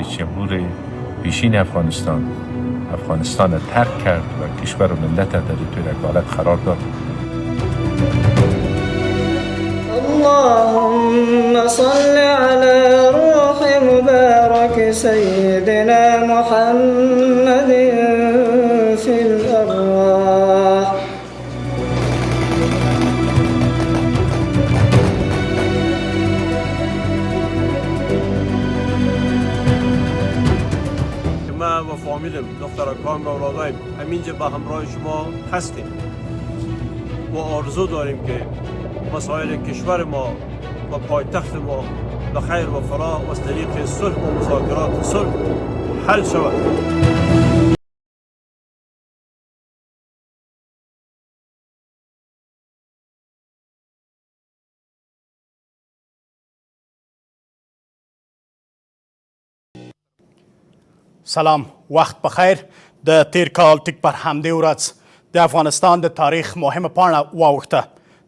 رئیس جمهور پیشین افغانستان افغانستان ترک کرد و کشور و ملت در توی یک حالت قرار داد. اللهم صل على روح مبارك سيدنا محمد في الأرواح. ما و فامیلم دخترکان و اولادایم همینجا به همراه شما هستیم و آرزو داریم که مسائل کشور ما و پایتخت ما به خیر و فلاح و از طریق صلح و مذاکرات صلح حل شود. سلام، وخت بخیر. د تیر کال ټیک پر همدې ورځ د افغانستان د تاریخ مهمه پاڼه واوښته.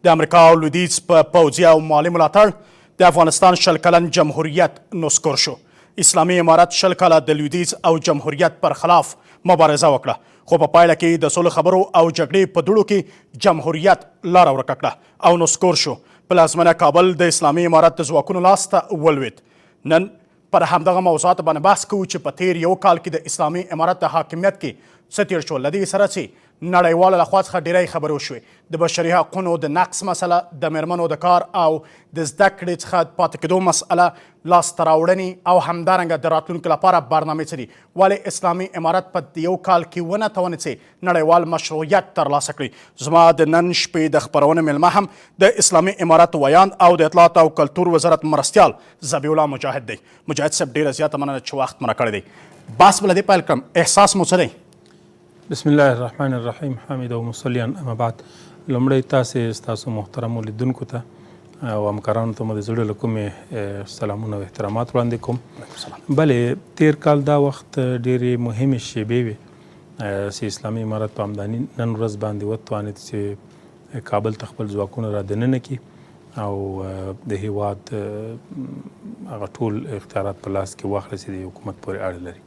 د امریکا او لویدیځ په پوځي او مالي ملاتړ د افغانستان 100 کلن جمهوریت نسکور شو. اسلامي امارت 100 کاله د لویدیځ او جمهوریت پر خلاف مبارزه وکړه، خو په پایله کې د سولو خبرو او جګړې په دوړو کې جمهوریت لاره ورکه کړه او نسکور شو. پلازمینه کابل د اسلامي امارت د ځواکونو لاسته ولوېد. نن پر همدغه موضوعات باندې بحث کوو چې په تیر یو کال کې د اسلامي امارت د حاکمیت کې څه تیر شول. له دې سره چې نړیوالو لخوا څخه ډیری خبرې وشوې. د بشري حقونو د نقص مسله، د میرمنو د کار او د زده کړې څخه پاتې کېدو مسله، لاسته راوړنې او همدارنګه د راتلونکي لپاره برنامې څه دي. ولې اسلامي امارت په یو کال کې ونه توانید چې نړیوال مشروعیت ترلاسه کړي؟ زما د نن شپې د خپرونې میلمه هم د اسلامي امارت ویاند او د اطلاعات او کلتور وزارت مرستیال ذبیح الله مجاهد دی. مجاهد صاحب ډېره زیاته مننه چې وخت مو راکړی دی. بحث به له دې پیل کړم. احساس مو څه دی؟ بسم الله الرحمن الرحیم. حامد او مصلیاً اما بعد. لومړی تاسې ستاسو محترمو لیدونکو ته او همکارانو ته مو د زړه له کومې سلامونه او احترامات وړاندې کوم. بلې تیر کال دا وخت ډېرې مهمې شیبې وې چې اسلامي امارت په همداني نن ورځ باندې وتوانېد چې کابل ته خپل ځواکونه را دننه کړي او د هیواد هغه ټول اختیارات په لاس کې واخلي چې د حکومت پورې اړه لري.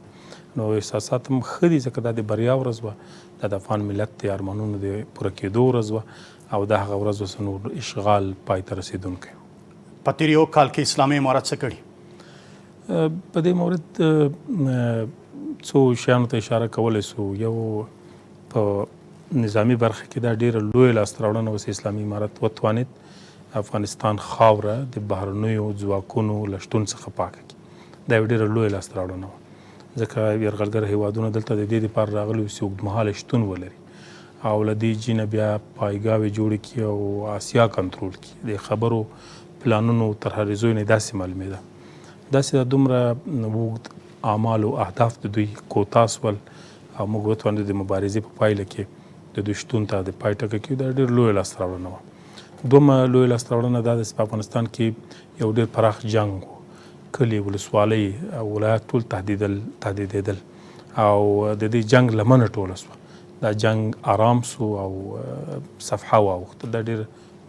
نو احساسات هم ښه دي ځکه دا د بریا ورځ وه، دا د افغان ملت د ارمانونو د پوره کېدو ورځ وه او دا هغه ورځ وه چې نور اشغال پای ته رسېدونکی و. په تیر یو کال کې اسلامي امارت څه کړي؟ په دې مورد څو شیانو ته اشاره کولی سو. یو په نظامي برخه کې دا ډېره لویه لاسته راوړنه وه چې اسلامي امارت وتوانېد افغانستان خاوره د بهرنیو ځواکونو له شتون څخه پاکه کړي. دا یوه ډېره لویه لاسته راوړنه وه ځکه یرغلګر هیوادونه دلته د دې دپاره راغلي وو چې اوږدمهاله شتون ولري او له دې جینه بیا پایګاوې جوړې کړي او آسیا کنټرول کړي. د خبرو پلانونو ترهریزو نه داسې معلومېده داسې دا دومره اوږد اعمال او اهداف د دوی کوتا سول او موږ وتوانېدو د مبارزې په پایله کې د دوی شتون ته د پای ټکه کړي. دا ډېر لویه لاسته راوړنه وه. دومره لویه لاسته راوړنه دا ده چې په افغانستان کې یو ډېر پراخ جنګ و. کلي، ولسوالۍ او ولایت ټول تهدیدېدل او د دې جنګ لمنه ټوله سوه. دا جنګ آرام سو او صفحه واوښته. دا ډېر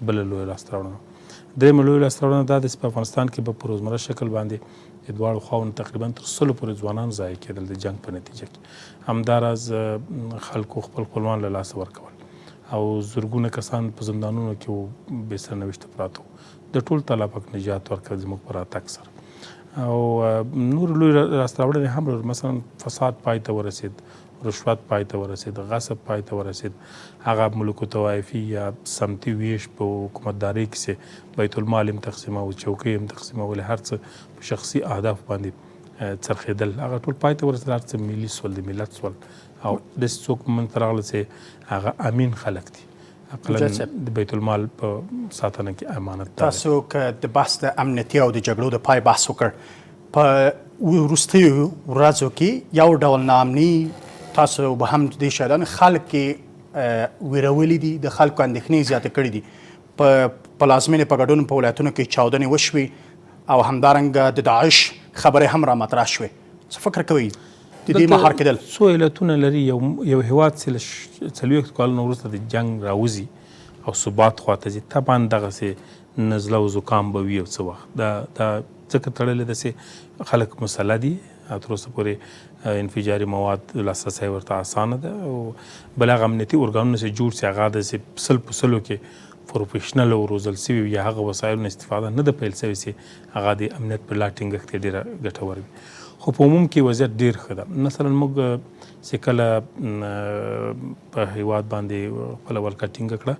بله لویه لاسته راوړنه. درېیمه لویه لاسته راوړنه دا ده چې په افغانستان کې به په روزمره شکل باندې د دواړو خواوو تقریبا تر 100 پورې ځوانان ضایع کېدل د جنګ په نتیجه کې. همداراز خلکو خپل خپلوان له لاسه ورکول او زرګونه کسان په زندانونو کې بې سرنوشته پراته وو. د ټول تعالی پاک نجات ورکړ زموږ په راتګ سره. او نور لوی لاسته راوړنې هم مثلا فساد پای ته ورسېد، رشوت پای ته ورسېد، غصب پای ته ورسېد. هغه ملوک الطوایفي یا سمتي ویش په حکومتدارۍ کې چې بیت المال هم تقسیمول، چوکۍ هم تقسیمول، هر څه په شخصي اهداف باندې څرخېدل، هغه ټول پای ته ورسېد. هر څه ملي سول، د ملت سول او داسې څوک منځ ته راغله چې هغه امین خلک دي. د بیت المال په ساتنه کې امانت دار. تاسو که د بحث د امنیتي او د جګړو د پای بحث وکړ، په وروستیو ورځو کې یو ډول ناامني تاسو به هم د شیانو خلک کې ویرولي دي، د خلکو اندېښنې زیاتې کړي دي. په پلازمینې په ګډون په ولایتونو کې چاودنې وشوې او همدارنګه د داعش خبرې هم را مطرح شوې. څه فکر کوئ د دې مهار کېدل؟ څو علتونه لري. یو هیواد چې له 40 کالونو وروسته د جنګ راوځي او ثبات خواته ځي، طبعا دغسې نزله او زکام به وي یو څه وخت. دا ځکه تړلی ده چې خلک مسله دي، تر اوسه پورې انفجاري مواد لاسرسی ورته اسانه ده او بل هغه امنیتي ارګانونه چې جوړ سي هغه داسې سل په سلو کې پروفیشنل او روزل سوي یا هغه وسایلو نه استفاده نه ده پیل سوي چې هغه د امنیت په لا ټینګښت کې ډېره ګټور وي. خو په عموم کې وضعیت ډېر ښه ده. مثلا موږ چې کله په هیواد باندې خپله ولکه ټینګه کړه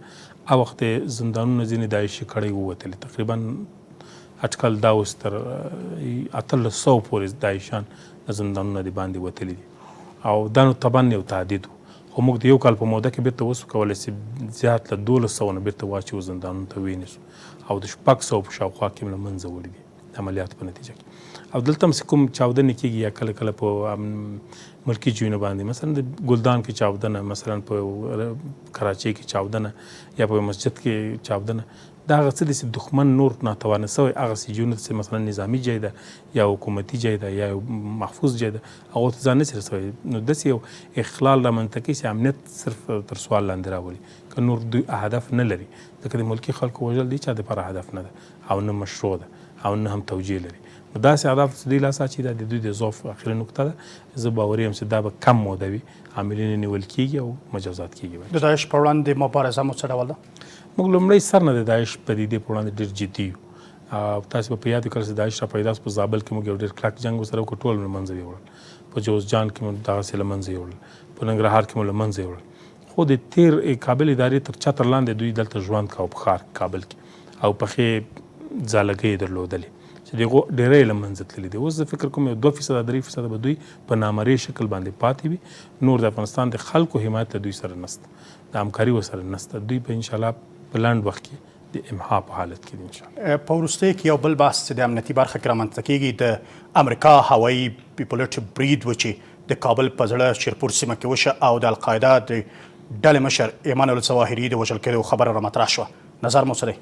هغه وخت یې زندانونه ځینې داعشي کړۍ ووتلې، تقریبا اټکل دا اوس تر 1800 پورې داعشان د زندانونه د باندې وتلي دي او دا نو طبعا یو تعدید و. خو موږ د یو کال په موده کې بیرته وسو کولی چې زیات له 1200 نه بیرته واچوو زندانونو ته وینیسو او د 600 په شاوخوا کې له منځه وړي دي د عملیاتو په نتیجه کې. او دلته هم چې کوم چاودنې کېږي یا کله کله په ملکي ځایونو باندې مثلا د ګلدان کې چاودنه، مثلا په کراچۍ کې چاودنه یا په مسجد کې چاودنه، دا هغه څه دي چې دښمن نور ناتوانه سوی هغه سیجونه چې مثلا نظامي ځای ده یا حکومتي ځای ده یا محفوظ ځای ده هغو ته ځان نشي رسوی. نو داسې یو اخلال رامنځته کوي چې امنیت صرف تر سوال لاندې راولي که نور دوی هدف نه لري. ځکه د ملکي خلکو وژل د چا دپاره هدف نه ده او نه مشروع ده او نه هم توجیه لري. نو داسې اهداف چې دوی لاسه اچي دا د دوی د ضعف اخري نقطه ده. زه باوري یم چې دا به کم موده وي، عاملین یې نیول کېږي او مجازات کېږي. د داعش پر وړاندې مبارزه مو څه ډول ده؟ موږ لومړی سر نه د داعش پدیدې پر وړاندې ډېر جدي یو. تاسو به په یاد کړئ چې داعش را پیدا په زابل کې موږ یو ډېر کلک جنګ ورسره وکړو، ټول له منځه یې وړل. په جوزجان کې مو دغسې له منځه یې وړل، په ننګرهار کې مو له منځه یې وړل. خو د تیر کابل ادارې تر چتر لاندې دوی دلته ژوند کاوه په ښار کابل کې او پخې ځالګۍ یې درلودلې چې د هغو ډېری له منځه تللي دي. اوس زه فکر کوم یو 2% 3% به دوی په نامرئي شکل باندې پاتې وي. نور د افغانستان د خلکو حمایت له دوی سره نشته، د همکاري ورسره نشته. دوی به انشاءالله په لنډ وخت کې د امها په حالت کې دي انشاءالله. په وروستیو کې یو بل بحث چې د امنیتي برخه کې رامنځته کېږي د امریکا هوایي پیپلټ برید و چې د کابل په زړه شیرپور سیمه کې وشه او د القاعده د ډلې مشر ایمان الظواهري د وژل کېدو خبره رامطرح شوه. نظر مو څه دی؟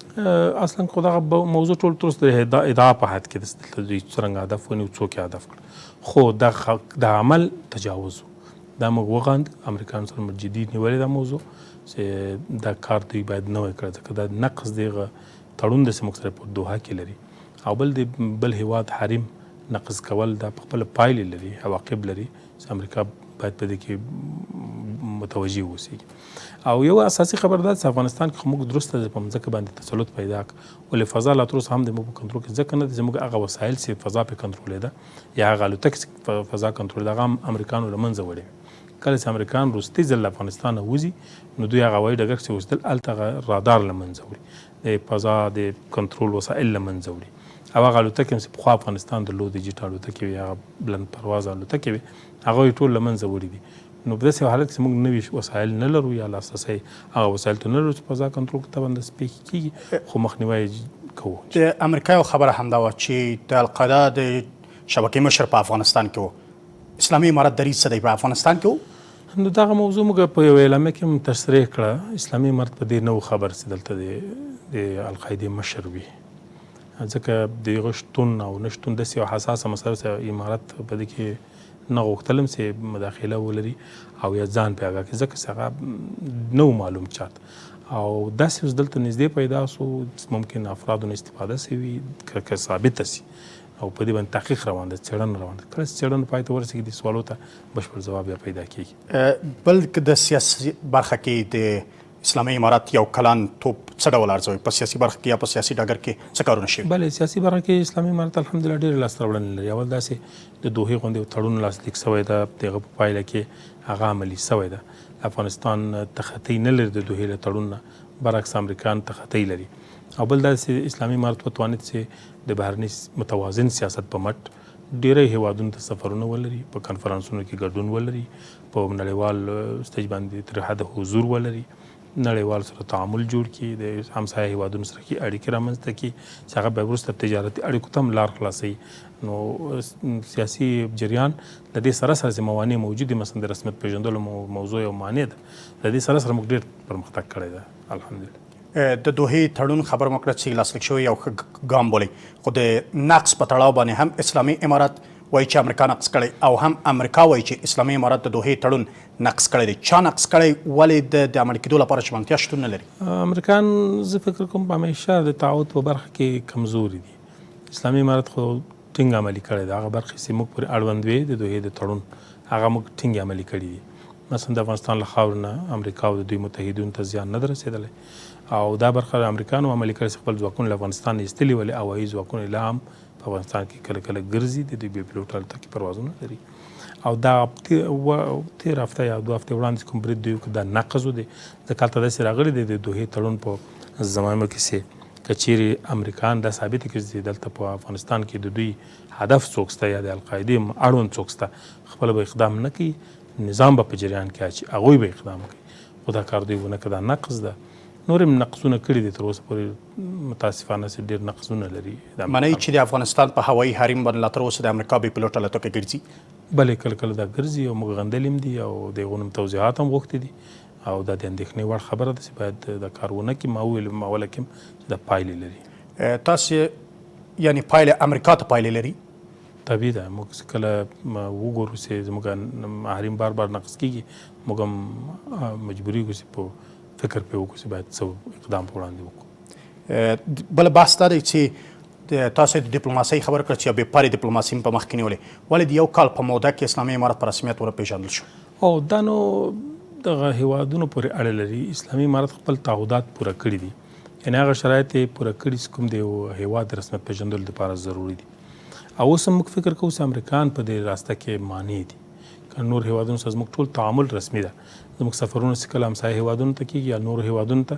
اصلا خو دغه موضوع ټول تر اوسه د ادعا په حد کې ده چې دوی څرنګه هدف ونیو، څوک یې هدف کړ. خو د عمل تجاوز دا موږ وغواند امریکایانو سره موږ جدي نیولې دا موضوع چې دا کار دوی باید نوی کړی، ځکه دا نقص دغه تړون داسې موږ سره په دوحه کې لري او بل د بل هیواد حریم نقض کول دا په خپله پایلې لري، عواقب لري چې امریکا باید په دې کې متوجه واوسي. او یو اساسي خبر دا چې افغانستان کې موږ درسته په مځکه باندې تسلط پیدا کړ، ولې فضا لا تر اوسه هم د موږ په کنټرول کې ځکه نه ده چې موږ هغه وسایل چې فضا پې کنټرولېده یا هغه الوتکې چې فضا کنټرولېده هغه هم امریکایانو له منځه وړې. کله چې امریکایان وروستي ځل له افغانستانه وځي نو دوی هغه هوایي ډګر چې اوسېدل هلته هغه رادار له منځه وړي، د فضا د کنټرول وسایل له منځه وړي. او هغه الوتکې هم چې پخوا افغانستان درلود د جیټ الوتکې وي، هغه بلند پرواز الوتکې وي، هغه یې ټول له منځه وړي دي. نو په داسې حالت کې موږ نوي وسایل نه لرو یا لاسرسی هغه وسایل ته نه لرو چې فضا کنټرول ته باندې سپیکې کېږي، خو مخنیوی کوو. د امریکا یو خبره همدا وه چې د القاعده د شبکې مشر په افغانستان کې و. اسلامي امارت دریځ څه دی په افغانستان کې و؟ نو دغه موضوع موږ په یو اعلامیه کې هم تشریح کړه. اسلامي امارت په دې نه و خبر چې دلته د القاعدې مشر وي، ځکه د هغه شتون او نه شتون داسې یو حساسه مسله چې امارت په دې کې نه غوښتلم چې مداخله ولري او یا ځان پې آګاه کړي، ځکه چې هغه نه و معلوم چاته. او داسې اوس دلته نږدې پیدا سو ممکن افرادو نه استفاده سوي که ثابته سي او په دې باندې تحقیق روان ده، څېړنه روان ده. کله چې څېړنه پای ته ورسېږي دې سوالو ته بشپړ ځواب بیا پیدا کېږي. بل د سیاسي برخه کې د اسلامي امارت یو کلان توپ څه ډول ارزوي په سیاسي برخه کې یا په سیاسي ډګر کې څه کارونه شوي؟ بله سیاسي برخه کې اسلامي امارت الحمدلله ډېرې لاسته راوړنې لري. اول داسې د دوحې غوندې یو تړون لاسلیک سوی ده، د هغه په پایله کې هغه عملي سوی ده. افغانستان تخطی نه لري د دوحې له تړون نه، برعکس امریکایان تخطی لري. او بل دا چې اسلامي امارت وتوانید چې د بهرني متوازن سیاست په مټ ډېری هیوادونو ته سفرونه ولري، په کنفرانسونو کې ګډون ولري، په نړیوال سټیج باندې تر حده حضور ولري، نړیوال سره تعامل جوړ کړي، د همسایه هیوادونو سره کې اړیکې رامنځته کړي چې هغه بیا وروسته تجارتي اړیکو ته هم لار خلاصوي. نو سیاسي جریان د دې سره سره چې موانع موجود دي، مثلا د رسمیت پېژندلو موضوع یو مانع ده، د دې سره سره موږ ډېر پرمختګ کړی ده الحمدلله. د دوحې تړون خبر مو کړه چې لاسلیک شوی یو ښه ګام بولئ، خو د نقص په تړاو باندې هم اسلامي امارت وایي چې امریکا نقص کړی او هم امریکا وایي چې اسلامي امارت د دوحې تړون نقص کړی دی. چا نقص کړی؟ ولې د عملي کېدو لپاره ژمنتیا شتون نه لري؟ امریکایان زه فکر کوم په همیشه د تعهد په برخه کې کمزوري دي. اسلامي امارت خو ټینګ عملي کړی دی. هغه برخې چې موږ پورې اړوند وې د دوحې د تړون هغه موږ ټینګ عملي کړي دي. مثلا د افغانستان له خاورې نه امریکا او د دوی متحدینو ته زیان نه ده رسېدلی او دا برخه د امریکایانو عملي کړې چې خپل ځواکونه له افغانستان نه ایستلي ولې هوایي ځواکونه لا هم په افغانستان کې کله کله ګرځي، د دوی بې پیلوټه الوتکې پروازونه لري. او دا تېر هفته یا 2 هفتې وړاندې کوم برید دوی وکړ دا نقض و دی، ځکه هلته داسې راغلی دی د دوحې تړون په زمانو کې چې که چیرې امریکایان دا ثابته کړي چې دلته په افغانستان کې د دوی هدف څوک شته یا د القاعدې اړوند څوک شته، خپله به اقدام نه کوي، نظام به په جریان کې اچي، هغوی به اقدام کوي. خو دا کار دوی ونه کړ، دا نقض ده. نور هم نقضونه کړي دي، تر اوسه پورې متاسفانه چې ډېر نقضونه لري. منئ چې د افغانستان په هوایي حریم باندې لا تر اوسه د امریکا بې پیلوټه الوتکې ګرځي؟ بلې کله کله دا ګرځي او موږ غندلي هم دي او د هغو نه توضیحات هم غوښتي دي او دا د اندېښنې وړ خبره ده چې باید دا کار ونه کړي. ما وویل اوله کې چې دا پایلې لري. تاسې یعنې پایلې امریکا ته پایلې لري؟ طبیعي ده، موږ چې کله وګورو چې زموږ حریم بار بار نقض کېږي، موږ هم مجبوري یو چې په فکر پرې وکړو چې باید څه اقدام په وړاندې وکړو. بل بحث دا دی چې تاسو د ډیپلوماسۍ خبره کړه چې یو بېپارې ډیپلوماسي په مخ کې نیولې، ولې د یو کال په موده کې اسلامي امارت په رسمیت ورپېژندل شو؟ او دا نو دغه هیوادونو پورې اړه لري. اسلامي امارت خپل تعهدات پوره کړي دي، یعنې هغه شرایط یې پوره کړي چې کوم د یو هیواد د رسمیت پېژندلو لپاره ضروري دي. او اوس هم موږ فکر کوو چې امریکایان په دې راسته کې مانع دي. که نور هیوادونو سره زموږ ټول تعامل رسمي ده، زموږ سفرونه چې کله همسایه هیوادونو ته کېږي یا نورو هیوادونو ته،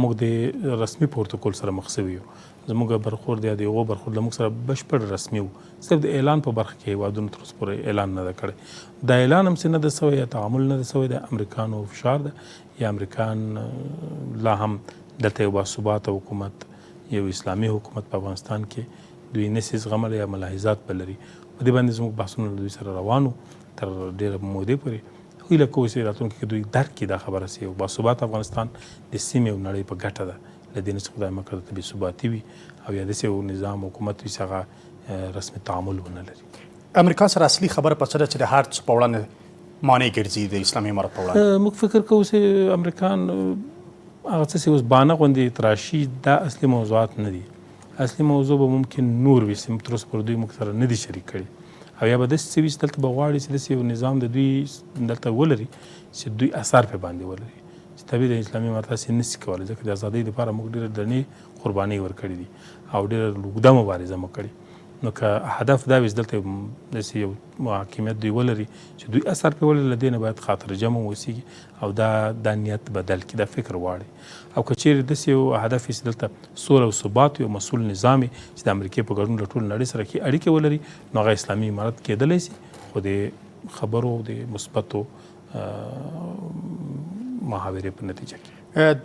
موږ د رسمي پروتوکول سره مخ شوي یو. زموږ برخورد یا د هغو برخورد له موږ سره بشپړ رسمي و، صرف د اعلان په برخه کې هیوادونو تر اوسه پورې اعلان نه ده کړی. دا اعلان هم چې نه ده سوی یا تعامل نه ده سوی، د امریکایانو فشار ده یا امریکایان لا هم دلته یو باثباته حکومت، یو اسلامي حکومت په افغانستان کې دوی نشي زغملی یا ملاحظات به لري. په دې باندې زموږ بحثونه له دوی سره روان وو تر ډېره مودې پورې. هیله کوو چې راتلونکي کې دوی درک کړي دا خبره چې یو باثباته افغانستان د سیمې او نړۍ په ګټه ده، له دې نه چې خدای مه کړه ته بې ثباتي وي او یا داسې یو نظام حکومت وي چې هغه رسمي تعامل ونه لري. امریکا سره اصلي خبره په څه ده چې د هر څه په وړاندې مانع ګرځي د اسلامي امارت په وړاندې؟ موږ فکر کوو چې امریکایان هغه څه چې اوس بانه غوندې تراشي، دا اصلي موضوعات نه دي. اصلي موضوع به ممکن نور وي چې تر اوسه پورې دوی موږ سره نه دي شریک کړي، او یا به داسې څه وي چې دلته به غواړي چې داسې یو نظام د دوی دلته ولري چې دوی اثر پرې باندې ولري، چې طبیعي د اسلامي امارت هسې نشي کولی، ځکه د ازادۍ لپاره موږ ډېرې درنې قربانۍ ورکړي دي او ډېره اوږده مبارزه مو کړې. نو که هدف دا وي چې دلته داسې یو حاکمیت دوی ولري چې دوی اثر پرې ولري، له دې نه باید خاطر جمع واوسېږي او دا نیت بدل کړي، دا فکر غواړي. او که چیرې داسې یو هدف وي چې دلته سوله او ثبات یو مسؤل نظام چې د امریکې په ګډون له ټولې نړۍ سره اړیکې ولري، نو هغه اسلامي امارت کېدلی شي، خو د خبرو د مثبتو محاورې په نتیجه کې.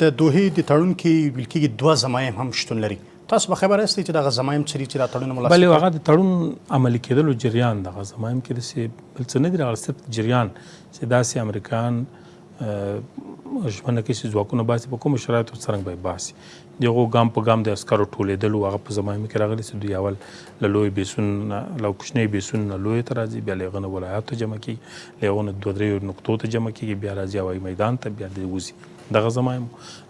د دوحې د تړون کې ویل کېږي 2 ضمایم هم شتون لري. تاسو به خبر یاستئ چې دغه ضمایم څه دي چې دا تړون ملاسب؟ بلې هغه د تړون عملي کېدلو جریان، دغه ضمایم کې داسې بل څه نه دي راغلي، صرف جریان چې داسې امریکایان ژمنه کوي چې ځواکونه باسي، په کومو شرایطو څرنګه به یې باسي. د هغو ګام په ګام د عسکرو ټولېدلو هغه په ضمایمو کې راغلي چې دوی اول له لوی بیسون نه، له کوچنۍ بیسون نه لویو ته راځي، بیا له هغه نه ولایاتو ته جمع کېږي، له هغو نه 2-3 نقطو ته جمع کېږي، بیا راځي هوایي میدان ته، بیا د وځي دغه ضمایم.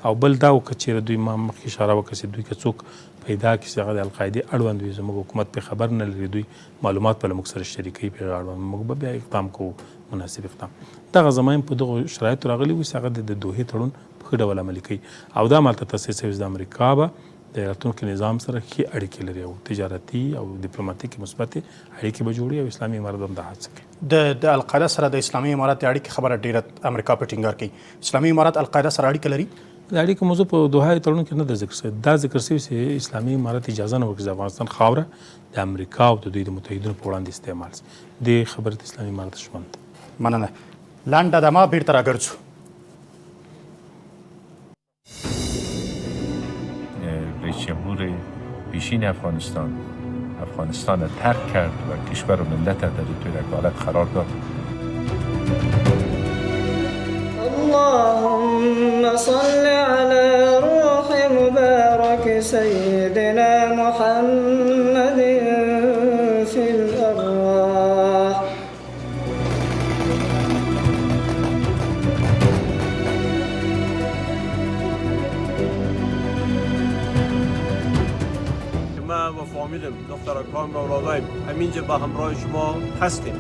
او بل دا و که چېرې دوی ما مخکې اشاره وکړه چې دوی که څوک پیدا کړي چې هغه د القاعدې اړوند وي، زموږ حکومت پرې خبر نه لري، دوی معلومات به له موږ سره شریکوي پرې اړوند، موږ به بیا اقدام کوو، مناسب اقدام. دغه ضمایم په دغو شرایطو راغلي وي چې هغه د دوحې تړون په ښه ډول عملي کوي او دا مالته تاسیس شوي چې د امریکا به د راتلونکي نظام سره ښې اړیکې لري او تجارتي او ډیپلوماتیکي مثبتې اړیکې به جوړي او اسلامي امارت هم دا هڅه کوي. د القاعده سره د اسلامي امارت د اړیکې خبره ډېره امریکا په ټینګار کوي. اسلامي امارت القاعده سره اړیکه لري؟ د اړیکو موضوع په دوحه تړون کې نه ده ذکر شوی، دا ذکر شوی چې اسلامي امارت اجازه نه ورکوي چې د افغانستان خاوره د امریکا او د دوی د متحدینو په وړاندې استعمال شي. دې خبرې د اسلامي امارت دښمن ده. مننه. لنډه دمه بیرته راګرځو. رئیس جمهور پیشین افغانستان را ترک کرد و کشور و ملت در توی رکالت قرار داد. اللهم صل على روح مبارك سيدنا محمد في الأرواح. ما و فامیلم دخترکان کام را داریم همینجا به همراه شما هستیم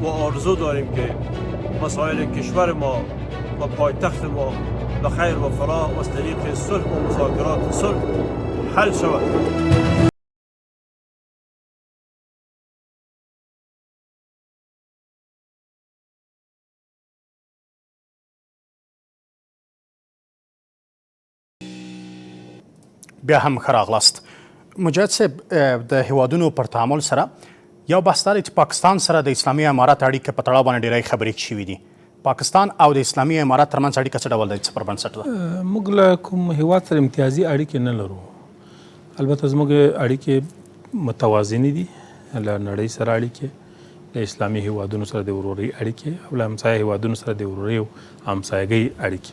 و آرزو داریم که مسائل کشور ما و پایتخت ما به خیر و فلاح و از طریق صلح و مذاکرات صلح حل شود. بیا هم ښه راغلاست. مجاهد صاحب، د هیوادونو پر تعامل سره یو بحث دا دی چې پاکستان سره د اسلامي امارات اړیکې په تړاو باندې ډېری خبرې شوي دي. پاکستان او د اسلامي امارات ترمنځ اړیکه څه ډول ده، څه پر بنسټ ده؟ موږ له کوم هیواد سره امتیازي اړیکې نه لرو. البته زموږ اړیکې متوازنې دي، له نړۍ سره اړیکې، له اسلامي هیوادونو سره د ورورۍ اړیکې او له همسایه هیوادونو سره د ورورۍ او همسایګۍ اړیکې.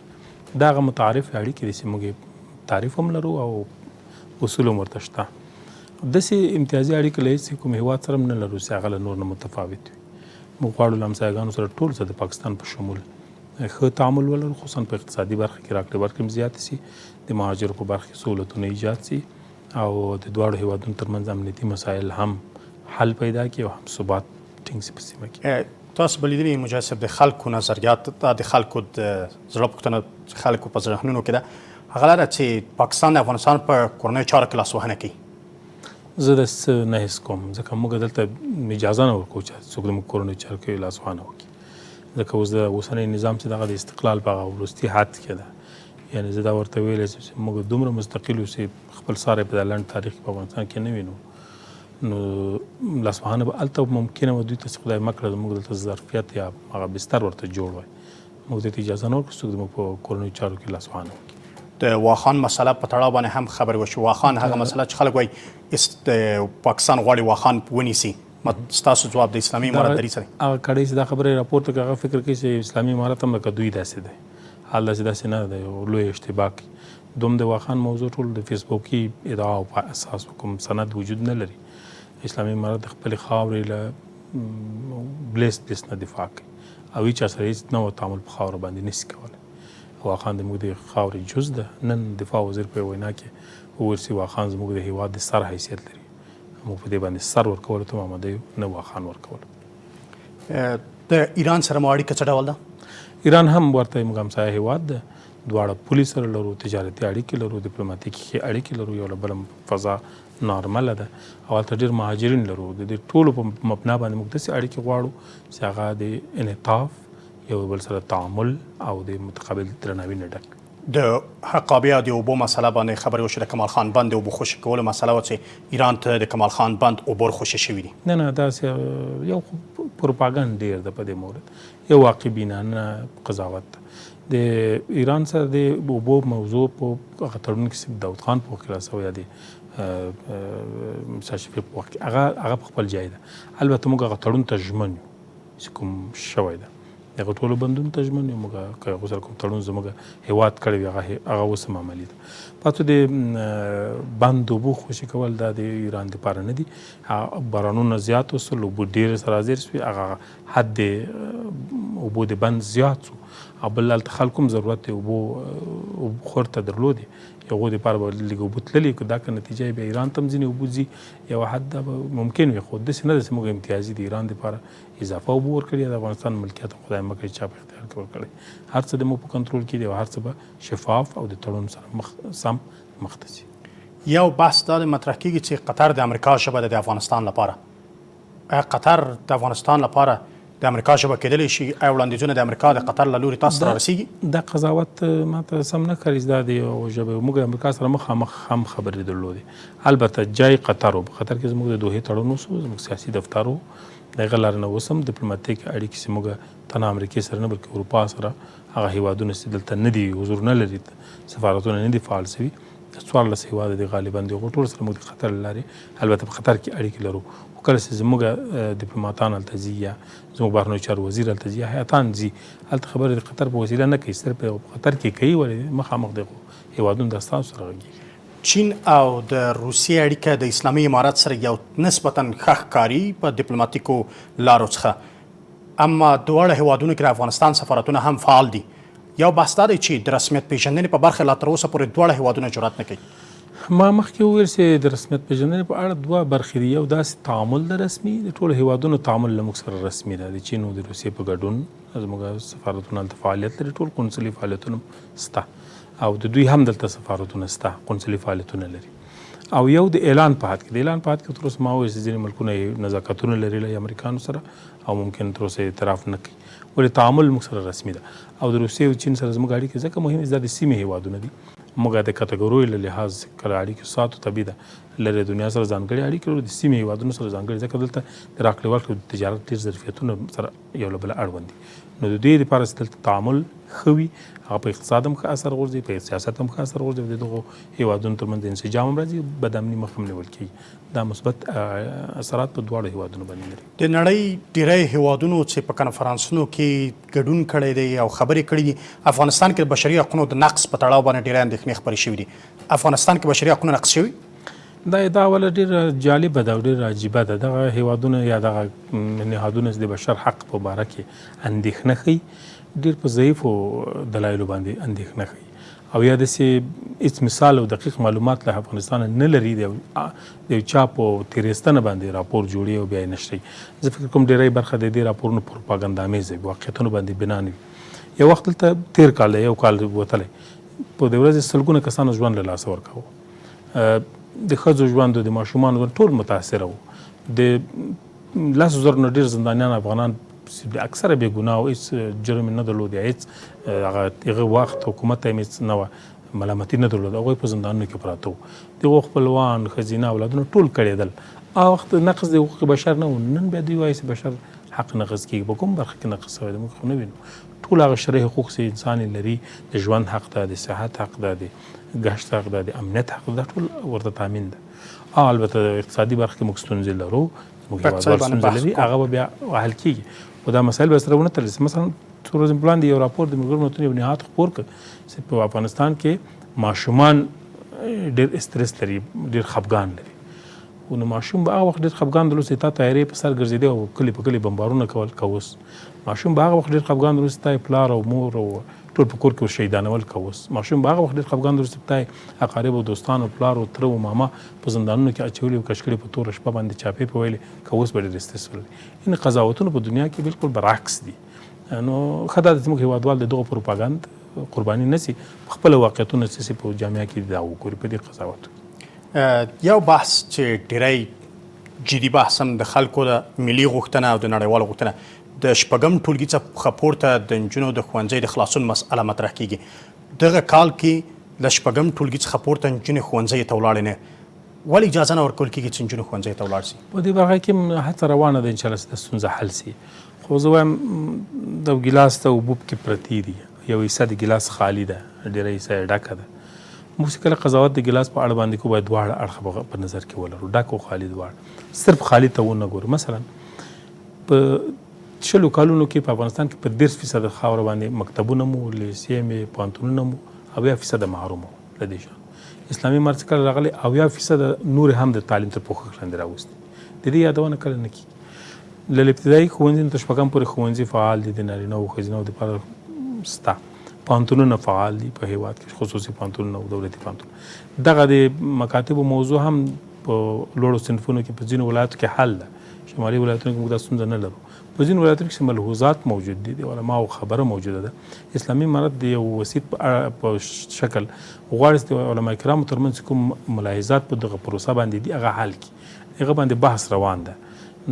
دا هغه متعارف اړیکې دي چې موږ تعریف هم لرو او اصول هم ورته شته. داسې امتیازي اړیکې له هېڅ کوم هیواد سره هم نه لرو چې هغه له نور نه متفاوت وي. موږ غواړو له همسایګانو سره ټول سره د پاکستان په شمول ښه تعامل ولرو، خصوصا په اقتصادي برخه کې راکړې ورکړې هم زیاتې سي، د مهاجرو په برخه کې سهولتونه ایجاد سي او د دواړو هیوادونو ترمنځ امنیتي مسایل هم حل پیدا کړي او هم ثبات ټینګ سي په سیمه کې. تاسو به لیدلي مجاهد صاحب، د خلکو نظریات، دا د خلکو د زړه پوښتنه خلکو په ذهنونو کې ده، هغه دا ده چې پاکستان د افغانستان په کورنیو چارو کې لاسوهنه کوي. زه داسې نه حس کوم، ځکه موږ دلته اجازه نه ورکوو چې څوک زموږ کورنیو چارو کې لاسوهنه وکړي، ځکه اوس د اوسنی نظام چې دغه د استقلال په هغه وروستي حد کې ده. یعنې زه دا ورته ویلی چې موږ دومره مستقل یو چې خپل ساری په دا لنډ تاریخ په افغانستان کې نه وینو، نو لاسوهنه به هلته ممکنه وه، دوی ته چې خدای مه کړه زموږ دلته ظرفیت یا هغه بستر ورته جوړ وای، موږ دې ته اجازه نه ورکړو څوک زموږ په کورنیو چارو کې لاسوهنه وکړي. د واخان مسله په تړاو باندې هم خبرې وشوه. واخان هغه مسله چې خلک وایي پاکستان غواړي واخان ونیسي، ستاسو جواب د اسلامي امارت دریځ دی؟ هغه کړی چې دا خبره راپورته کړه، هغه فکر کوي چې اسلامي امارت هم لکه دوی داسې دی. حال داسې نه دی، لوی اشتباه کوي. دوم د واخان موضوع ټول د فیسبوکي ادعاو په اساس کوم سند وجود نه لري. اسلامي امارت د خپلې خاورې له بلیس نه دفاع کوي او هېچا سره هېڅ نوع تعامل په خاوره باندې نشي کولی. واخان زموږ د خاورې جز ده. نن دفاع وزیر په وینا کې وویل چې واخان زموږ د هیواد د سر حیثیت لري، موږ په دې باندې سر ورکولو ته آماده یو، نه واخان ورکولو. د ایران سره مو اړیکه څه ډول ده؟ ایران هم ورته موږ همسایه هیواد ده، دواړه پولې سره لرو، تجارتي اړیکې لرو، ډیپلوماتیکي اړیکې لرو، یو له بله فضا نارمله ده او هلته ډېر مهاجرین لرو. د دې ټولو په مبنا باندې موږ داسې اړیکې غواړو چې هغه د انعطاف، یو بل سره تعامل او د متقابل درناوي نه ډک. د حقابې او د اوبو مسله باندې خبرې وشوې، د کمال خان بند د اوبو خوشي کولو مسله وه چې ایران ته د کمال خان بند اوبه خوشي شوي دي. نه داسې یو پروپاګند ډېر ده په دې مورد، یو واقع بینانه قضاوت ده. د ایران سره د اوبو موضوع په هغه تړون کې داود خان په وخت کې راسوی یا د موسی شفیق په وخت کې هغه په خپل ځای ده. البته موږ هغه تړون ته ژمن یو چې کوم شوی ده، دغه ټولو بندونو ته ژمن یو. موږ که هغو سره کوم تړون زموږ هیواد کړی وي هغه اوس هم عملي ده. پاتې د بند اوبو خوشي کول دا د ایران دپاره نه دي. بارانونه زیات وسول، اوبه ډېرې سرازیر شوې، هغه حد د اوبو د بند زیات شو او بل هلته خلکو هم ضرورت د اوبو خور ته درلودې، هغو دپاره به لږ اوبه تللې، که دا که نتیجه یې بیا ایران ته هم ځینې اوبه ځي یو حد دا به ممکن وي، خو داسې نه ده چې موږ امتیازي د ایران دپاره اضافه اوبه ورکړي یا د افغانستان ملکیت هم خدای مه کړي چا په اختیار کې ورکړی. هر څه د موږ په کنټرول کې دي او هر څه به شفاف او د تړون سره سم مخته ځي. یو بحث دا مطرح کېږي چې قطر د امریکا ژبه ده د افغانستان لپاره. آیا قطر د افغانستان لپاره د امریکا ژبه کېدلی شي؟ آیا وړاندیزونه د امریکا د قطر له لوري تاسو ته رارسېږي؟ دا قضاوت ماته سم نه ښکاري چې دا د یو ژبې موږ د امریکا سره مخامخ هم خبرې درلودې. البته جای قطر و، په قطر کې زموږ د دوحې تړون وشو، زموږ سیاسي دفتر و، د هغه لارې نه اوس هم ډیپلوماتیک اړیکې چې موږ تنها امریکې سره نه بلکې اروپا سره هغه هیوادونه چې دلته نه دي حضور نه لري، سفارتونه نه دي فعال شوي، 14 هیواد دي غالبا د هغو ټولو سره موږ د قطر له لارې البته په قطر کې اړیکې لرو. خو کله چې زموږ ډیپلوماتان هلته ځي یا زموږ بهرنیو چارو وزیر هلته ځي یا هیاتان ځي، هلته خبرې د قطر په وسیله نه کوي، صرف په قطر کې کوي، ولې مخامخ دغو هیوادونو د ستاسو سره غږېږي. چین او د روسیې اړیکه د اسلامي امارت سره یو نسبتا ښه ښکاري په ډیپلوماتیکو لارو څخه، اما دواړه هیوادونو کې د افغانستان سفارتونه هم فعال دي. یو بحث دا دی چې د رسمیت پېژندنې په برخه لا تر اوسه پورې دواړه هیوادونه جرأت نه کوي. ما مخکې وویل چې د رسمیت پېژندنې په اړه دوه برخې دي. یو داسې تعامل د رسمي د ټولو هیوادونو تعامل له موږ سره رسمي ده. د چین او د روسیې په ګډون زموږ سفارتونه هلته فعالیت لري، ټول قونسلي فعالیتونه شته او د دوی هم دلته سفارتونه شته، قونسلي فعالیتونه لري. او یو د اعلان په حد کې، د اعلان په حد کې تر اوسه ما وویل چې ځینې ملکونه یې نزاکتونه لري له امریکانو سره او ممکن تر اوسه اعتراف نه کوي، ولې تعامل موږ سره رسمي ده. او د روسیې او چین سره زموږ اړیکې ځکه مهمې دي، دا د سیمې هیوادونه دي. موږ د کټګوریو له لحاظ کله اړیکې ساتو، طبیعي ده لرې دنیا سره ځانګړې اړیکې لرو، د سیمې هیوادونو سره ځانګړې، ځکه دلته د راکړې ورکړې د تجارت ډېر ظرفیتونه سره یو له بله اړوند دي. نو د دې دپاره چې دلته تعامل ښه وي، هغه په اقتصاد هم ښه اثر غورځوي، په سیاست هم ښه اثر غورځوي، د دغو هیوادونو ترمنځ د انسجام هم راځي، بد امني مخه هم نیول کېږي. دا مثبت اثرات په دواړو هیوادونو باندې لري. د نړۍ ډیری هیوادونو چې په کنفرانسونو کې ګډون کړی دی او خبرې کړي دي، افغانستان کې د بشري حقونو د نقص په تړاو باندې ډیری اندېښنې خپرې شوي دي. افغانستان کې بشري حقونه نقص شوي؟ دا ادعا ولا ډېره جالبه ده او ډېره عجیبه ده. دغه هیوادونه یا دغه نهادونه چې د بشر حق په باره کې اندېښنه ښیي، ډېر په ضعیفو دلایلو باندې اندېښنه ښیي او یا داسې هېڅ مثال او دقیق معلومات له افغانستان نه لري، د یو چا په تېرېستنه باندې راپور جوړي او بیا یې نشري. زه فکر کوم ډېری برخه د دې راپورونو پروپاګنډامیزه واقعیتونو باندې بنا نه وي. یو وخت دلته تېر کال دی، یو کال وتلی، په دې ورځې سلګونه کسانو ژوند له لاسه ورکاوه، د ښځو ژوند او د ماشومانو ژوند ټول متاثره وو. د 10,000 نه ډېر زندانیان افغانان اکثره بې ګناه او هېڅ جرم نه درلود یا هېڅ هغه وخت حکومت ته یې هېڅ نه وه ملامتي نه درلود، هغوی په زندانونو کې پراته وو. د هغو خپلوان، ښځینه اولادونه ټول کړېدل. هغه وخت نقض د حقوق بشر نه و. نن بیا دوی وایي چې بشر حق نقض کېږي. په کوم برخه کې نقض شوی دی موږ خو نه وینو. ټول هغه شرعي حقوق چې انسان یې لري، د ژوند حق ده، د صحت حق ده، د ګشت حق ده، د امنیت حق ده، ټول ورته تامین ده. البته د اقتصادي برخه کې موږ ستونزې لرو، موږ هېوادوال ستونزې لري، هغه به بیا حل کېږي. خو دا مسایل به سره ونه تړل شي. مثلا څو ورځې وړاندې یو راپور د ملګرو ملتونو یو نهاد خپور کړ چې په افغانستان کې ماشومان ډېر استرس لري، ډېر خفګان لري. نو ماشوم به هغه وخت ډېر خفګان درلود چې تا تیارې په سر ګرځېدی او کلي په کلي بمبارونه کول. اوس ماشوم به هغه وخت ډېر خفګان درلود چې تا یې پلار او مور او ټول په کور کې شهیدانول. اوس ماشوم به هغه وخت ډېر خفګان درلود چې تا یې اقارب او دوستان او پلار او تره او ماما په زندانونو کې اچولي او کشکړې په توره شپه باندې چاپې په ویلې. اوس به ډېر استرس ولري. این قضاوتونه په دنیا کې بالکل برعکس دي. نو ښه دا ده چې موږ هېوادوال د دغو پروپاګند قرباني نه سي، خپله واقعیتونه چې په جامعه کې دا وګوري په دې قضاوت. یو بحث چې ډیری جدي بحث هم د خلکو د ملي غوښتنه او د نړیوالو غوښتنه، د شپږم ټولګي څخه پورته د نجونو د ښوونځي د خلاصون مسأله مطرح کېږي. دغه کال کې د شپږم ټولګي څخه پورته نجونې ښوونځي ته ولاړې نه، ولې اجازه نه ورکول کېږي چې نجونې ښوونځي ته ولاړ شي؟ په دې برخه کې هڅه روانه ده انشاءالله چې دا ستونزه حل شي. خو زه وایم د ګیلاس ته اوبه پکې پرتې دي، یو حصه د ګیلاس خالي ده، ډېره حصه یې ډکه ده. موږ چې کله قضاوت د ګیلاس په اړه باندې کوو باید دواړه اړخه په نظر کې ولرو، ډک او خالي دواړه. صرف خالي ته ونه ګورو. مثلا په 20 کالونو کې په افغانستان کې په 10% خاوره باندې مکتبونه مو، لیسې مې، پوهنتونونه مو، 80% محروم وو له دې شیانو. اسلامي امارت چې کله راغلی 80% نور هم د تعلیم تر پوښښ لاندې راوستي. د دې یادونه کله نه کېږي. له ابتدایي ښوونځي تر شپږم پورې ښوونځي فعال دي، د نارینه او ښځینه دپاره شته. پوهنتونونه فعال دي په هېواد کې، خصوصي پوهنتونونه او دولتي پوهنتونونه. دغه د مکاتبو موضوع هم په لوړو صنفونو کې په ځینو ولایتو کې حل ده. شمالي ولایتونو کې موږ دا ستونزه نه لرو. په ځینو ولایتونو کې ملحوظات موجود دي، د علماو خبره موجوده ده. اسلامي امارت د یو وسیط په شکل غواړي چې د علما کرامو ترمنځ کوم ملاحظات په دغه پروسه باندې دي هغه حل کړي. هغه باندې بحث روان ده.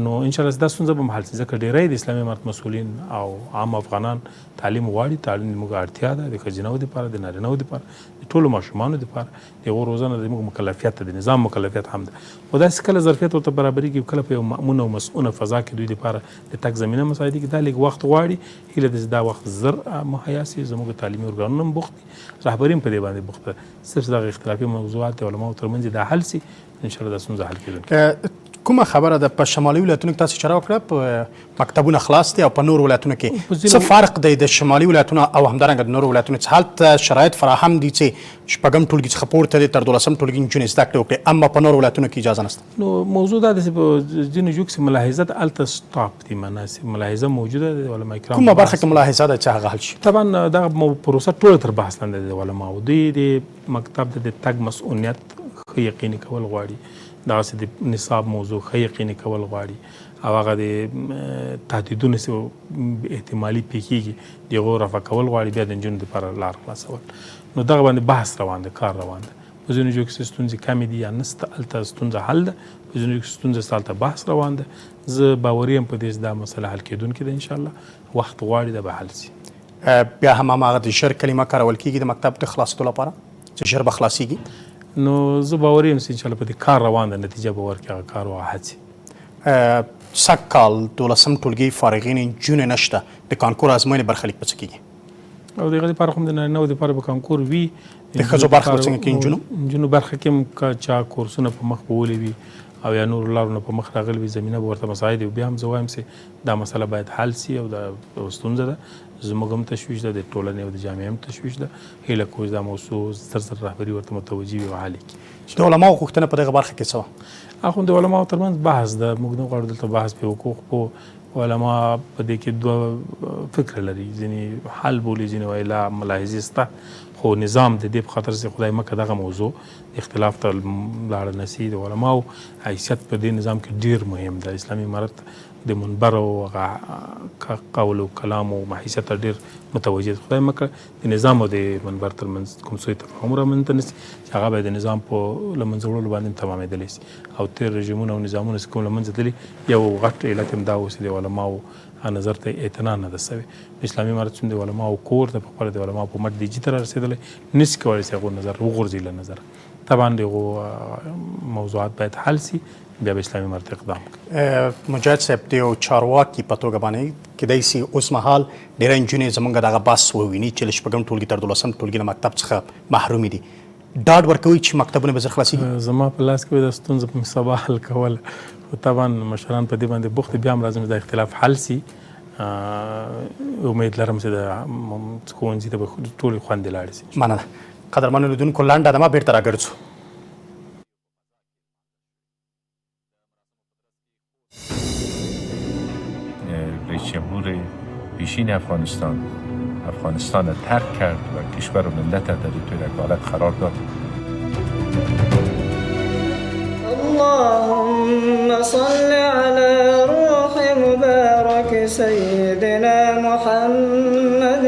نو انشاءالله دا ستونزه به هم حل شي، ځکه ډېری د اسلامي امارت مسؤلین او عام افغانان تعلیم غواړي. تعلیم زموږ اړتیا ده، د ښځینهو دپاره، د نارینهو دپاره، د ټولو ماشومانو دپاره. د هغو روزنه زموږ مکلفیت ده، د نظام مکلفیت هم ده. خو داسې کله ظرفیت ورته برابرېږي، کله په یو مأمونه او مسؤونه فضا کې دوی دپاره د تګ زمینه مساعدې کې دا لږ وخت غواړي. هیله ده چې دا وخت زر مهیا سي. زموږ تعلیمي ارګانونه هم بوخت دي، رهبري هم په دې باندې بوخته ده. صرف دغه اختلافي موضوعات د علماو ترمنځ دا حل سي، انشاءالله دا ستونزه حل کېدونکې. کومه خبره ده په شمالي ولایتونو کې تاسو اشاره وکړه په مکتبونه خلاص دي او په نورو ولایتونو کې څه فرق دی د شمالي ولایتونو او همدارنګه د نورو ولایتونو چې هلته شرایط فراهم دي چې شپږم ټولګي څخه پورته دي تر 12 ټولګي نجونې زده کړې وکړي، اما په نورو ولایتونو کې اجازه نشته؟ نو موضوع دا ده چې په ځینو ځایو کې ملاحظات هلته سټاپ دي، مناسب ملاحظه موجوده ده د علما کرامو. کومه برخه کې ملاحظه ده چې هغه حل شي؟ طبعا دا پروسه ټوله تر بحث لاندې د علماو. دوی د مکتب د تګ مسؤلیت ښه یقیني کول غواړي، دغسې د نصاب موضوع ښه یقیني کول غواړي او هغه د تهدیدونو چې احتمالي پیښیږي د هغو رفع کول غواړي، بیا د نجونو دپاره لار خلاصول. نو دغه باندې بحث روان ده، کار روان ده. په ځینو ځایو کې ستونزې کمې دي یا نسته، هلته ستونزه حل ده. په ځینو کې ستونزه شته، هلته بحث روان ده. زه باوري یم په دې چې دا مسله حل کېدونکې ده انشاءالله. وخت غواړي دا به حل شي. بیا هم هماغه د ژر کلمه کارول کېږي د مکتب د خلاصېدو لپاره چې ژر به خلاصېږي. نو زه باوري یم چې انشاءالله په دې کار روان ده، نتیجه به ورکړي هغه کار او هڅې. سږ کال 12 ټولګي فارغین نجونې نشته، د کانکور ازموینې برخلیک به څه کېږي؟ او د هغه دپاره خو هم د نارینه‌وو دپاره به کانکور وي. د ښځو برخه به څنګه کېږي؟ نجونو برخه کې هم که چا کورسونه په مخ بولې وي او یا نورو لارو نه په مخ راغلي وي، زمینه به ورته مساعد وي. بیا هم زه وایم چې دا مسله باید حل سي او دا ستونزه ده، زموږ هم تشویش ده، د ټولنې او د جامعې هم تشویش ده. هیله کوو چې دا موضوع زر رهبري ورته متوجه وي او حل کړي. د علماو غوښتنه په دغه برخه کې څه وه؟ اخو د علماو ترمنځ بحث ده، موږ نه غواړو دلته بحث پرې وکړو. خو علما په دې کې دوه فکر لري، ځینې حل بولي، ځینې وایي لا ملاحظې شته، خو نظام د دې په خاطر چې خدای مکه دغه موضوع اختلاف ته لاړه نه سي. د علماو حیثیت په دې نظام کې ډېر مهم ده. اسلامي امارت د منبر او قول او کلام او حیثیت ته ډېر متوجه ده. خدای مکه د نظام او د منبر ترمنځ کوم څه تفاهم رامنځته نه سي چې هغه به د نظام په له منځه وړلو باندې تمامېدلی سي. او تېر رژیمونه او نظامونه چې کوم له منځه تللي، یو غټ علت هم دا و چې د علماو نظر ته اعتنا نه ده سوې. اسلامي امارت چې د علماو کور ده، پخپله د علماو په مټ دیجي ته رارسېدلی، نسي کولی چې هغو نظر وغورځي له نظره. طبعا دغو موضوعات باید حل سي، بیا به اسلامي امارت اقدام کوي. مجاهد صاحب، د یو چارواکي په توګه باندې کیدای سي اوس مهال ډېری نجونې زموږ دغه بحث وویني چې له 6 ټولګي تر 12 ټولګي نه مکتب څخه محرومې دي. ډاډ ورکوي چې مکتبونه به زر خلاصېږي؟ زما په لاس کې د ستونزو په سبا حل کول، خو طبعا مشران په دې باندې بوخت، بیا هم لازم د اختلاف حل سي. امید لرم چې د ښوونځي ته به ټولې خوندې لاړې سي. مننه. قدرمنو لیدونکو، لنډه دمه بیرته راګرځو. رئیس جمهور پیشین افغانستان را ترک کرد و کشور و ملت در توی یک حالت قرار داد. اللهم صل على روح مبارك سيدنا محمد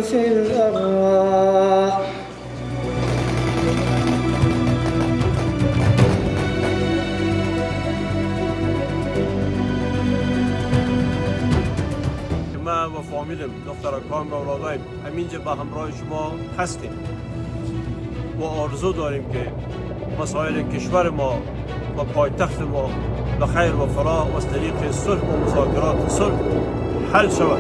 في الأرواح. ما و فامیلم، دخترکان و اولادایم همینجا به همراه شما هستیم و آرزو داریم که مسائل کشور ما و پایتخت ما به خیر و فلاح و از طریق صلح و مذاکرات صلح حل شود.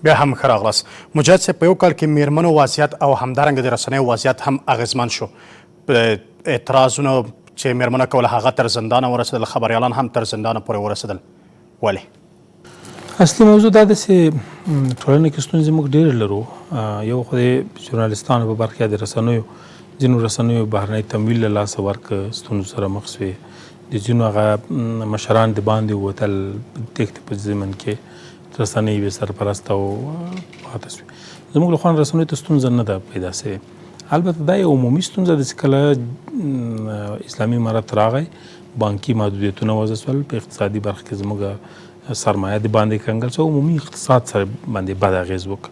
بیا هم ښه راغلاست. مجاهد صاحب، په یو کال کې میرمنو وضعیت او همدارنګه د رسنیو وضعیت هم اغېزمن شو. اعتراضونه چې میرمنه کوله هغه تر زندانه ورسېدل، خبریالان هم تر زندانه پورې ورسېدل. ولې؟ اصلي موضوع دا ده چې ټولنه کې ستونزې موږ ډېرې لرو. یو خو د ژورنالستانو په برخه د رسنیو، ځینو رسنیو بهرنی تمویل له لاسه ورکړه، ستونزو سره مخ شوې. د ځینو هغه مشران د باندې ووتل، تېښتې په ضمن کې رسنۍ یې سرپرست او پاتې شوې. زموږ له خوا رسنیو ته ستونزه نه ده پیدا شوې. البته دا یو عمومي ستونزه ده چې کله اسلامي امارت راغی، بانکي محدودیتونه وضع شول، په اقتصادي برخه کې زموږ سرمایه د باندې کنګل شو، عمومي اقتصاد سره باندې بد اغېز وکړ.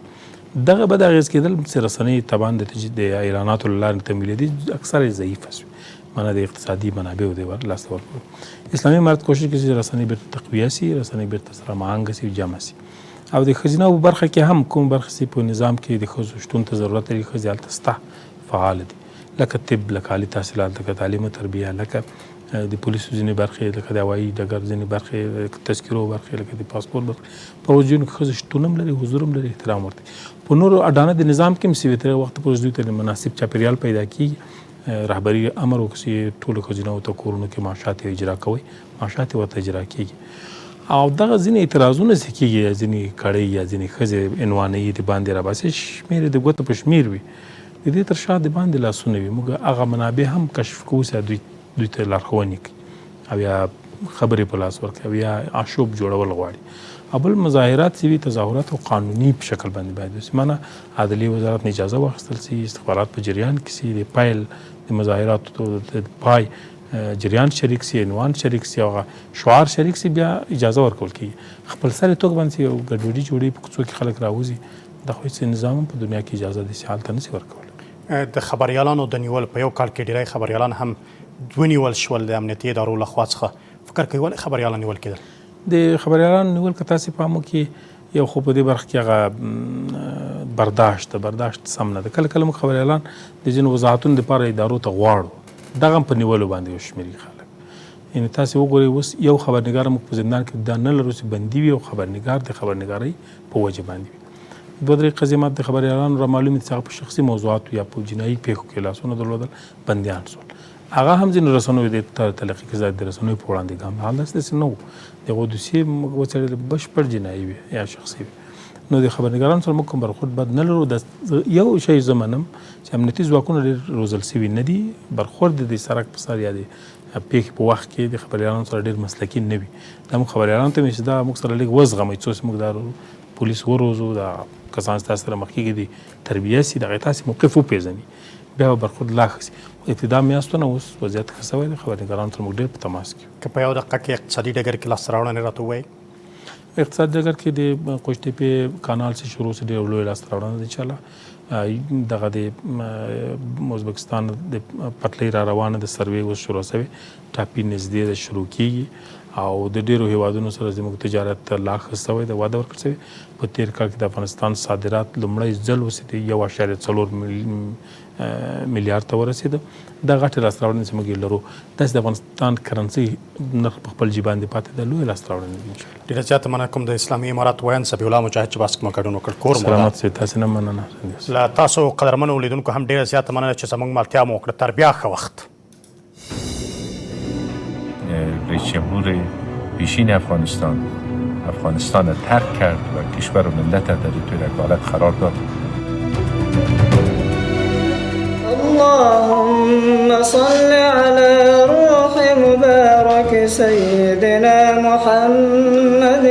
دغه بد اغېز کېدل چې رسنۍ طبعا د اعلاناتو له لارې تمویلېدي، اکثره یې ضعیفه شوې، معنی د اقتصادي منابعو د لاسته ورکړو. اسلامي امارت کوشش کوي چې رسنۍ بیرته تقویه سي، رسنۍ بیرته سره مهانګه سي، جمع سي. او د ښځینه په برخه کې هم کوم برخې چې په نظام کې د ښځو شتون ته ضرورت لري، ښځې هلته شته، فعال دي، لکه طب، لکه عالي تحصیلات، لکه تعلیم و تربیه، لکه د پولیسو ځینې برخې، لکه د هوایي ډګر ځینې برخې، تذکرو برخې، لکه د پاسپورت برخې. په هغو ځایونو کې ښځې شتون هم لري، حضور هم لري، احترام ورته. په نورو اډانه د نظام کې هم چې تر وخت پورې دوی ته مناسب چاپېریال پیدا کېږي، رهبري امر وکړي چې ټولو ښځینهو ته کورونو کې معاشات اجرا کوئ، معاشات ورته اجرا کېږي. او دغه ځینې اعتراضونه چې کېږي، یا ځینې کړۍ یا ځینې ښځې عنوانوي د باندې راباسي، شمېر د ګوتو په شمېر وي، د دې تر شا د باندې لاسونه وي. موږ هغه منابع هم کشف کوو چې دوی ته لارښوونې کوي. او یا خبرې په لاس ورکوي او یا آشوب جوړول غواړي. او بل مظاهرات چې وي تظاهرات او قانوني په شکل باندې باید وسي. مانه عدلیې وزارت نه اجازه واخیستل سي، استخبارات په جریان کې سي، د پیل د مظاهراتو د پای جریان شریک سي، عنوان شریک سي، او شعار شریک سي، بیا اجازه ورکول کېږي. خپل سرې توګه باندې یو ګډوډي جوړوي په کوڅو کې خلک راوځي، د خو هېڅ نظام په دنیا کې اجازه داسې حال ته نشي ورکولی. د خبریالانو د نیول په یو کال کې ډیری خبریالان هم ونیول شول د امنیتي ادارو لخوا څخه. فکر کوي ولې خبریالان نیول کېدل؟ د خبریالانو نیول که تاسې پام وکړي یو خو په دې برخه کې هغه برداشت سم نه ده. کله کله موږ خبریالان د ځینو وضاحتونو دپاره ادارو ته غواړو، دغه هم په نیولو باندې وشمېري خلک. یعنې تاسې وګورئ اوس یو خبرنګار موږ په زندان کې دا نه لرو چې بندي وي او خبرنګار د خبرنګارۍ په وجه باندې وي. دوه درې قضیې ماته د خبریالانو رامعلومې دي چې هغه په شخصي موضوعاتو یا په جنایي پیښو کې لاسونه درلودل، بندیان شول. هغه هم ځینو رسنیو د تلقي کې د رسنیو په وړاندې ګام حال داسې نه و. د هغو دوسیې موږ وڅېړلې بشپړ جنایي وي یا شخصي وي. نو د خبرنګارانو سره موږ کوم برخورد بد نه لرو. د یو شی زه منم چې امنیتي ځواکونه ډېر روزل سوي نه دي. برخورد د سړک په سر یا د پیښې په وخت کې د خبریالانو سره ډېر مسلکي نه وي. دا موږ خبریالانو ته چې دا موږ سره لږ وزغمئ څو چې موږ دا پولیس وروزو، دا کسان چې تاسو سره مخ کېږي د تربیه سي، دغه تاسې موقف وپېژني، بیا به برخورد لا ښه سي. ابتدا میاشتونه اوس وضعیت ښه سوی دی، خبرنګارانو سره موږ ډېر په تماس کې یو. که په یو دقیقه کې اقتصادي ډګر کې لاسته راوړنې راته ووایئ. اقتصاد ډګر کې د قوشتېپې کانال چې شروع سي ډېر لوی لاسته راوړنه ده انشاءالله. دغه د ازبکستان د پټلۍ را روانه د سروې اوس شروع سوې، ټاپي نږدې ده شروع کېږي او د ډېرو هیوادونو سره زموږ تجارت لا ښه سوی ده، واده ورکړل سوی. په تېر کال کې د افغانستان صادرات لومړی ځل اوسېدي 1.4 میلیارډ ته ورسېده. دا غټې لاسته راوړنې چې موږ یې لرو. داسې د افغانستان کرنسۍ نرخ په خپل جې باندې پاتې ده، لویې لاسته راوړنې دي انشاءالله. ډېره زیاته مننه کوم د اسلامي امارات ویاند صبیح الله مجاهد چې باسک مو ګډون وکړ. کور مو سلامت سئ. تاسې نه مننه. له تاسو قدرمنو لیدونکو هم ډېره زیاته مننه چې زموږ ملتیا مو وکړه. تر بیا ښه وخت. رئیس جمهور پیشین افغانستان ترک کرد و کشور و ملت در توی رکالت قرار داد. اللهم صل على روح مبارك سيدنا محمد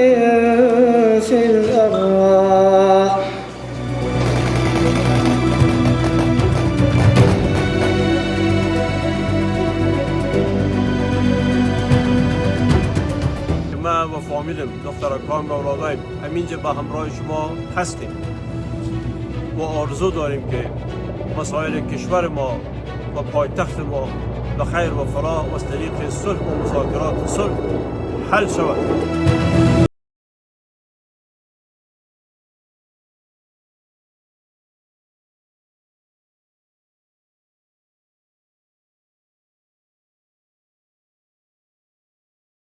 في الأرواح. و فامیلم، دخترکان و اولادایم همینجا به همراه شما هستیم و آرزو داریم که مسائل کشور ما و پایتخت ما به خیر و فلاح و از طریق صلح و مذاکرات صلح حل شود.